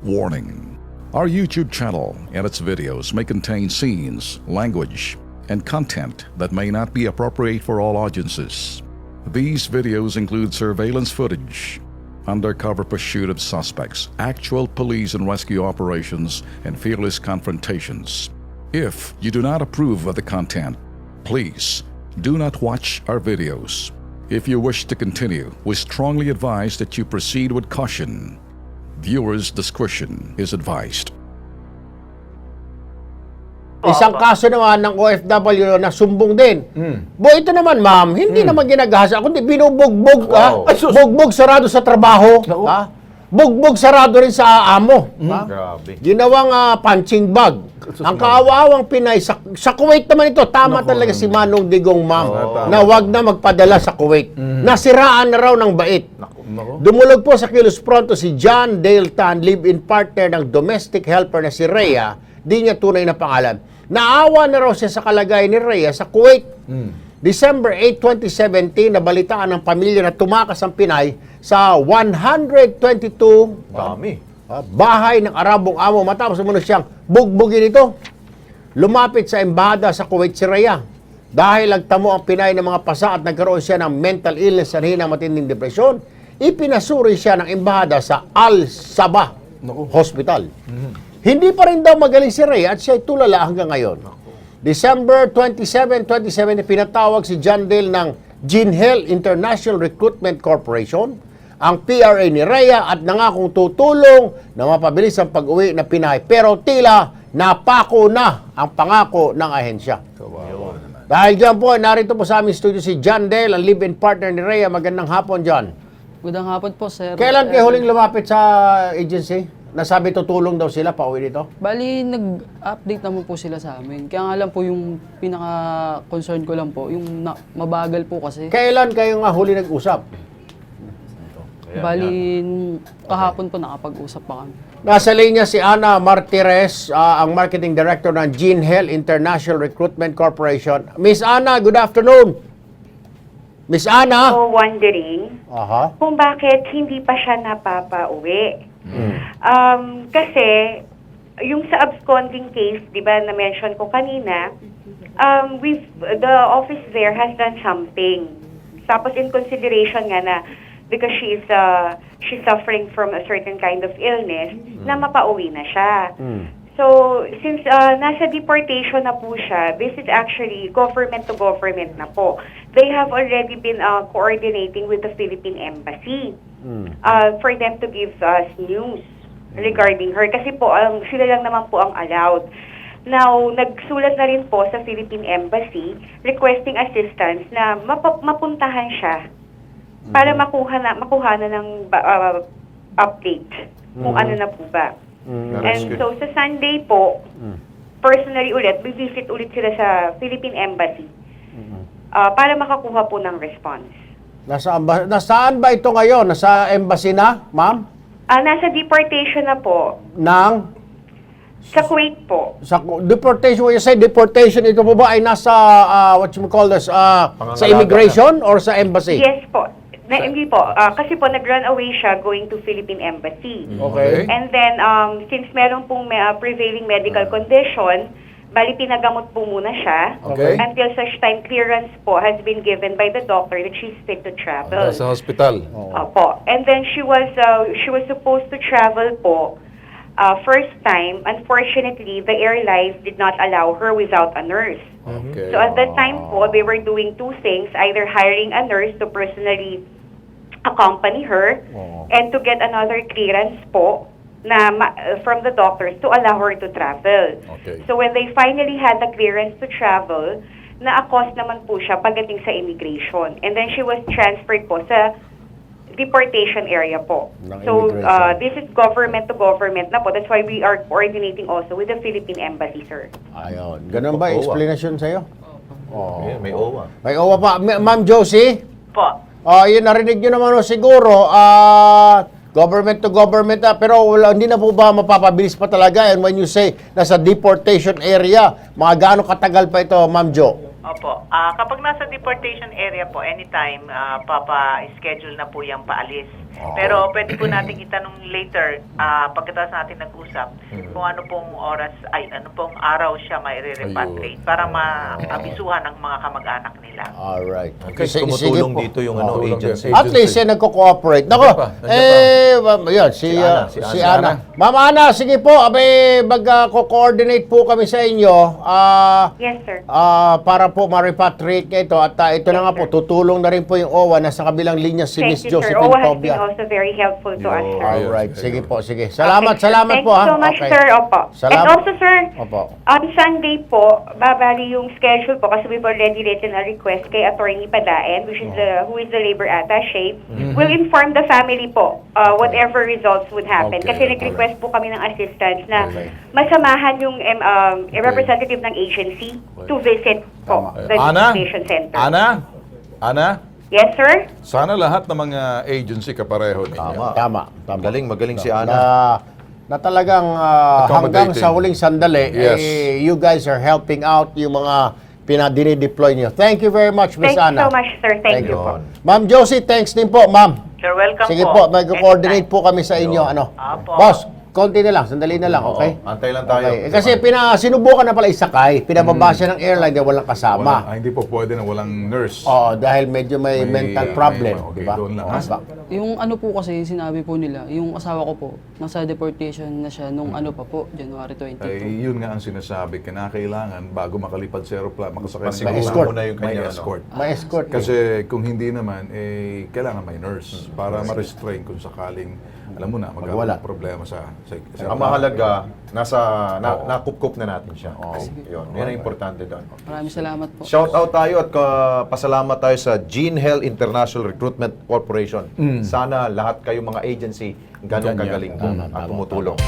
Warning. Our YouTube channel and its videos may contain scenes, language, and content that may not be appropriate for all audiences. These videos include surveillance footage, undercover pursuit of suspects, actual police and rescue operations, and fearless confrontations. If you do not approve of the content, please do not watch our videos. If you wish to continue, we strongly advise that you proceed with caution. Viewers' discretion is advised. Isang kaso naman ng OFW na sumbong din. Ito naman, ma'am, hindi naman ginagahasa, kundi binubugbog, bugbog sarado sa trabaho, bugbog sarado rin sa amo. Grabe. Ginawang punching bag. Ang kaawawang Pinay, sa Kuwait naman ito, tama talaga si Manong Digong, ma'am, na wag na magpadala sa Kuwait. Nasiraan na raw ng bait. Dumulog po sa Kilos Pronto si John Dale Tan, live-in partner ng domestic helper na si Rhea, di niya tunay na pangalan. Naawa na raw siya sa kalagayan ni Rhea sa Kuwait. December 8, 2017, nabalitaan ng pamilya na tumakas ang Pinay sa 122 Dami. bahay ng Arabong amo matapos muna siyang bugbugin ito. Lumapit sa embahada sa Kuwait si Rhea. Dahil nagtamo ang Pinay ng mga pasa at nagkaroon siya ng mental illness sa hinang matinding depresyon, ipinasuri siya ng embahada sa Al-Sabah Hospital. Hindi pa rin daw magaling si Rhea at siya ay tulala hanggang ngayon. December 27, 2017, pinatawag si John Dale ng Jinhel International Recruitment Corporation, ang PRA ni Rhea, at nangakong tutulong na mapabilis ang pag-uwi na Pinay. Pero tila napako na ang pangako ng ahensya. Dahil dyan po, narito po sa aming studio si John Dale, ang live-in partner ni Rhea. Magandang hapon, John. Magandang hapon po, sir. Kailan kayo huling lumapit sa agency? Nasabi tutulong daw sila pauwi dito? Bali, nag-update naman po sila sa amin. Kaya nga lang po yung pinaka-concern ko lang po, yung mabagal po kasi. Kailan kayo nga huli nag-usap? Bali, kahapon po nakapag-usap pa kami. Nasa linya si Ana Martires, ang Marketing Director ng Jinhel International Recruitment Corporation. Miss Ana, good afternoon. Miss Ana? So, wondering kung bakit hindi pa siya napapauwi. Kasi, yung sa absconding case, di ba, na-mention ko kanina, the office there has done something. Tapos in consideration nga na, because she's suffering from a certain kind of illness, na mapauwi na siya. So, since nasa deportation na po siya, this is actually government to government na po. They have already been coordinating with the Philippine Embassy for them to give us news regarding her. Kasi po, sila lang naman po ang allowed. Now, nagsulat na rin po sa Philippine Embassy requesting assistance na mapuntahan siya para makuha na ng update kung ano na po ba. And so, sa Sunday po, personally ulit, visit ulit sila sa Philippine Embassy para makakuha po ng response. Nasaan ba ito ngayon? Nasa embassy na, ma'am? Nasa deportation na po. Sa Kuwait po. Sa deportation, when you say deportation, ito po ba ay nasa, what you call this, sa immigration or sa embassy? Yes po. Hindi po. Kasi po, nag-run away siya going to Philippine Embassy. Okay. And then, since meron pong prevailing medical condition, bali pinagamot po muna siya Okay. until such time clearance po has been given by the doctor that she's fit to travel. Sa hospital. Opo. And then she was supposed to travel po first time. Unfortunately, the airlines did not allow her without a nurse. Okay. So at that time po, they were doing two things, either hiring a nurse to personally accompany her and to get another clearance po na from the doctors to allow her to travel. Okay. So when they finally had the clearance to travel, na-accost naman po siya pagdating sa immigration. And then she was transferred po sa deportation area po. So this is government to government na po. That's why we are coordinating also with the Philippine Embassy, sir. Ayun. Ganun ba explanation sa'yo? Ayan, may OWA. May owa pa. Ma'am Josie? Po. Yun, narinig nyo naman siguro, government to government na, pero hindi na po ba mapapabilis pa talaga? And when you say nasa deportation area, mga gaano katagal pa ito, Ma'am Jo? Opo. Kapag nasa deportation area po, anytime, papa-schedule na po yung paalis. Pero pwede po natin itanong later, pagkatapos natin nag-usap, kung ano pong oras, ano pong araw siya may re-repatriate para maabisuhan ng mga kamag-anak nila. Alright. Kasi tumutulong dito yung Tumutulong agency. At least nagko-cooperate. Nako, yun, si Ana. Ma'am Ana, sige po, mag-coordinate po kami sa inyo. Yes, sir. Para po ma-repatriate niya ito. At ito na nga po, tutulong na rin po yung OWA. Nasa kabilang linya si Miss Thank you, sir. Josephine OWA has been Tobia. also very helpful to us, sir. Alright, sige po, sige. Salamat po ha. Thank you so much, Okay. sir. Opo. Salamat. And also, sir, Opo. on Sunday po, babali yung schedule po kasi we've already written a request kay Attorney Padaen, which is who is the labor attaché. We'll inform the family po whatever results would happen. Okay, Kasi nag-request po kami ng assistance na Okay. masamahan yung representative ng agency to visit po the Ana? deportation center. Ana? Yes, sir? Sana lahat ng mga agency kapareho ninyo. Tama. Tama. Magaling si Ana. Na talagang hanggang sa huling sandali, Yes. you guys are helping out yung mga pinadini-deploy niyo. Thank you very much, Miss Thank you Ana. so much, sir. Thank you po. Ma'am Josie, thanks din po, ma'am. Sir, welcome Sige po. po, mag-coordinate po kami sa inyo. Ano? Apo. Boss, konti na lang, sandali na lang, okay? Antay lang tayo. Okay. Kasi sinubukan na pala isakay, pinababa siya ng airline na walang kasama. Hindi po pwede na walang nurse. Oo, dahil medyo may mental problem, okay, di ba? doon lang. Yung ano po kasi, sinabi po nila, yung asawa ko po, nasa deportation na siya nung ano pa po, January 22. Ay, yun nga ang sinasabi, kinakailangan bago makalipad sa aeroplano, makasakay ng Masiguro escort. na yung may kanya, escort. May escort. Kasi kung hindi naman, kailangan may nurse para ma-restrain kung sakaling, alam mo na, magkakaroon Magwala. ng problema sa Ang mahalaga, nakup-kup na natin siya. Yun ang importante doon. Maraming salamat po. Shout out tayo at pasalamat tayo sa Gene Hell International Recruitment Corporation. Sana lahat kayo mga agency ganun kagaling po at tumutulong.